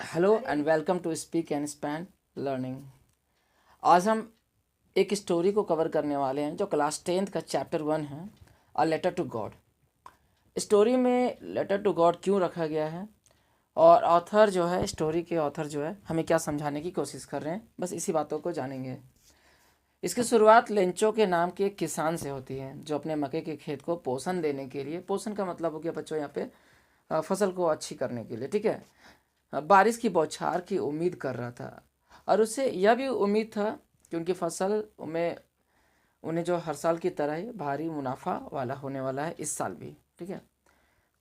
Hello and welcome to speak and span learning. आज हम एक स्टोरी को कवर करने वाले हैं जो क्लास 10th का चैप्टर 1 है, a letter to God. Story में लेटर टू गॉड क्यों रखा गया है और ऑथर जो है, स्टोरी के ऑथर जो है, हमें क्या समझाने की कोशिश कर रहे हैं, बस इसी बातों को जानेंगे। इसकी शुरुआत लेंचो के नाम के एक किसान से होती है जो अपने मक्के के खेत को पोषण देने के लिए, पोषण का मतलब हो गया बच्चों यहाँ पे फसल को अच्छी करने के लिए, ठीक है, बारिश की बौछार की उम्मीद कर रहा था। और उसे यह भी उम्मीद था कि उनकी फसल में उन्हें जो हर साल की तरह ही भारी मुनाफा वाला होने वाला है इस साल भी, ठीक है।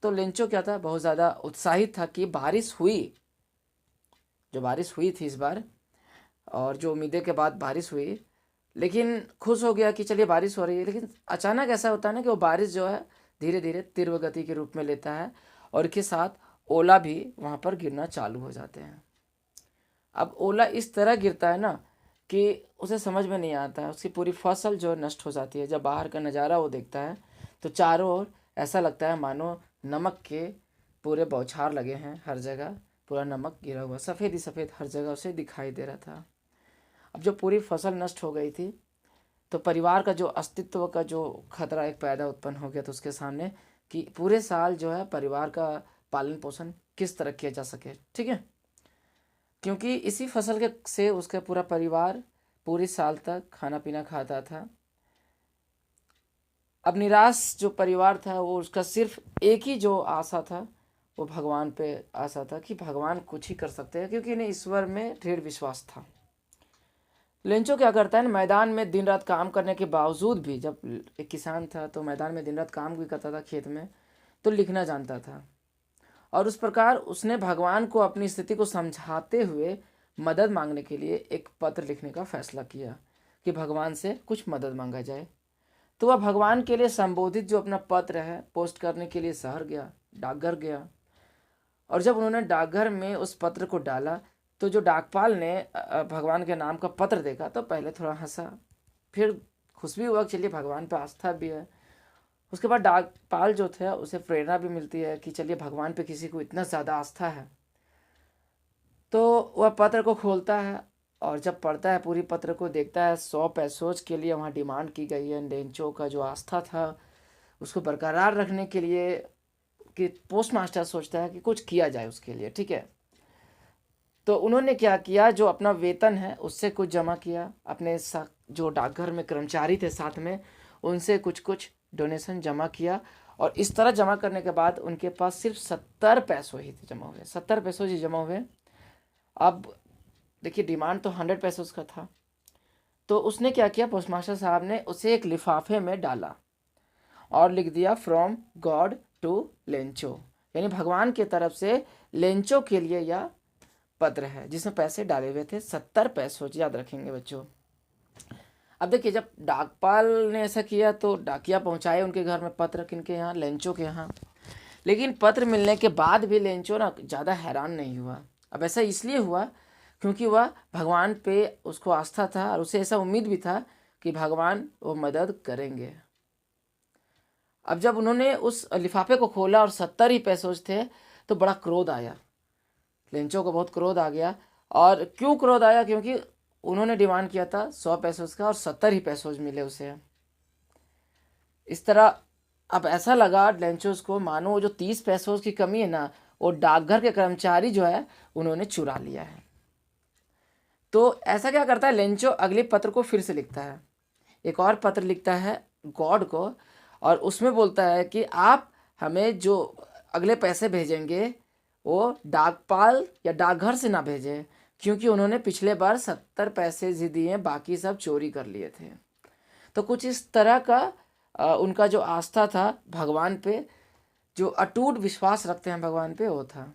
तो लेंचो क्या था, बहुत ज़्यादा उत्साहित था कि बारिश हुई थी इस बार, और जो उम्मीदें के बाद बारिश हुई, लेकिन खुश हो गया कि चलिए बारिश हो रही है। लेकिन अचानक ऐसा होता है ना कि वो बारिश जो है धीरे धीरे तीव्र गति के रूप में लेता है और इसके साथ ओला भी वहाँ पर गिरना चालू हो जाते हैं। अब ओला इस तरह गिरता है ना कि उसे समझ में नहीं आता है, उसकी पूरी फसल जो नष्ट हो जाती है। जब बाहर का नज़ारा वो देखता है तो चारों ओर ऐसा लगता है मानो नमक के पूरे बौछार लगे हैं, हर जगह पूरा नमक गिरा हुआ, सफ़ेद ही सफ़ेद हर जगह उसे दिखाई दे रहा था। अब जो पूरी फसल नष्ट हो गई थी तो परिवार का जो अस्तित्व का जो खतरा एक पैदा उत्पन्न हो गया था उसके सामने, कि पूरे साल जो है परिवार का पालन पोषण किस तरह किया जा सके, ठीक है। क्योंकि इसी फसल के से उसका पूरा परिवार पूरे साल तक खाना पीना खाता था। अब निराश जो परिवार था वो, उसका सिर्फ एक ही जो आशा था वो भगवान पे आशा था कि भगवान कुछ ही कर सकते हैं, क्योंकि इन्हें ईश्वर में दृढ़ विश्वास था। लेंचो क्या करता है, मैदान में दिन रात काम करने के बावजूद भी, जब एक किसान था तो मैदान में दिन रात काम भी करता था खेत में, तो लिखना जानता था। और उस प्रकार उसने भगवान को अपनी स्थिति को समझाते हुए मदद मांगने के लिए एक पत्र लिखने का फैसला किया कि भगवान से कुछ मदद मांगा जाए। तो वह भगवान के लिए संबोधित जो अपना पत्र है पोस्ट करने के लिए शहर गया, डाकघर गया। और जब उन्होंने डाकघर में उस पत्र को डाला तो जो डाकपाल ने भगवान के नाम का पत्र देखा तो पहले थोड़ा हंसा, फिर खुश भी हुआ कि चलिए भगवान पे आस्था भी है। उसके बाद डाकपाल जो थे उसे प्रेरणा भी मिलती है कि चलिए भगवान पे किसी को इतना ज़्यादा आस्था है। तो वह पत्र को खोलता है और जब पढ़ता है, पूरी पत्र को देखता है, 100 पैसोज के लिए वहाँ डिमांड की गई है। लेंचो का जो आस्था था उसको बरकरार रखने के लिए कि पोस्ट मास्टर सोचता है कि कुछ किया जाए उसके लिए, ठीक है। तो उन्होंने क्या किया, जो अपना वेतन है उससे कुछ जमा किया, अपने जो डाकघर में कर्मचारी थे साथ में उनसे कुछ कुछ डोनेशन जमा किया। और इस तरह जमा करने के बाद उनके पास सिर्फ 70 पैसों ही जमा हुए, 70 पैसों ही जमा हुए। अब देखिए डिमांड तो 100 पैसों का था। तो उसने क्या किया, पोस्ट मास्टर साहब ने उसे एक लिफाफे में डाला और लिख दिया फ्रॉम गॉड टू लेंचो, यानी भगवान की तरफ से लेंचो के लिए यह पत्र है, जिसमें पैसे डाले हुए थे 70 पैसों, याद रखेंगे बच्चों। अब देखिए जब डाकपाल ने ऐसा किया तो डाकिया पहुंचाए उनके घर में पत्र, किनके यहाँ, लेंचो के यहाँ। लेकिन पत्र मिलने के बाद भी लेंचो ना ज़्यादा हैरान नहीं हुआ। अब ऐसा इसलिए हुआ क्योंकि वह भगवान पे उसको आस्था था और उसे ऐसा उम्मीद भी था कि भगवान वो मदद करेंगे। अब जब उन्होंने उस लिफाफे को खोला और 70 ही पैसोज थे तो बड़ा क्रोध आया, लेंचो को बहुत क्रोध आ गया। और क्यों क्रोध आया, क्योंकि उन्होंने डिमांड किया था 100 पैसोज का और 70 ही पैसोज मिले उसे। इस तरह अब ऐसा लगा लेंचोस को मानो वो जो 30 पैसोज की कमी है ना, वो डाकघर के कर्मचारी जो है उन्होंने चुरा लिया है। तो ऐसा क्या करता है लेंचो, अगले पत्र को फिर से लिखता है, एक और पत्र लिखता है गॉड को, और उसमें बोलता है कि आप हमें जो अगले पैसे भेजेंगे वो डाकपाल या डाकघर से ना भेजें, क्योंकि उन्होंने पिछले बार 70 पैसे ही दिए, बाकी सब चोरी कर लिए थे। तो कुछ इस तरह का उनका जो आस्था था भगवान पे, जो अटूट विश्वास रखते हैं भगवान पे, वो था।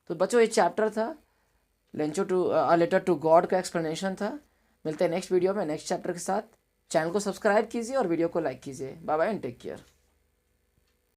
तो बच्चों ये चैप्टर था Lencho to a letter to God का एक्सप्लेनेशन था। मिलते हैं नेक्स्ट वीडियो में नेक्स्ट चैप्टर के साथ। चैनल को सब्सक्राइब कीजिए और वीडियो को लाइक कीजिए। Bye bye and take care.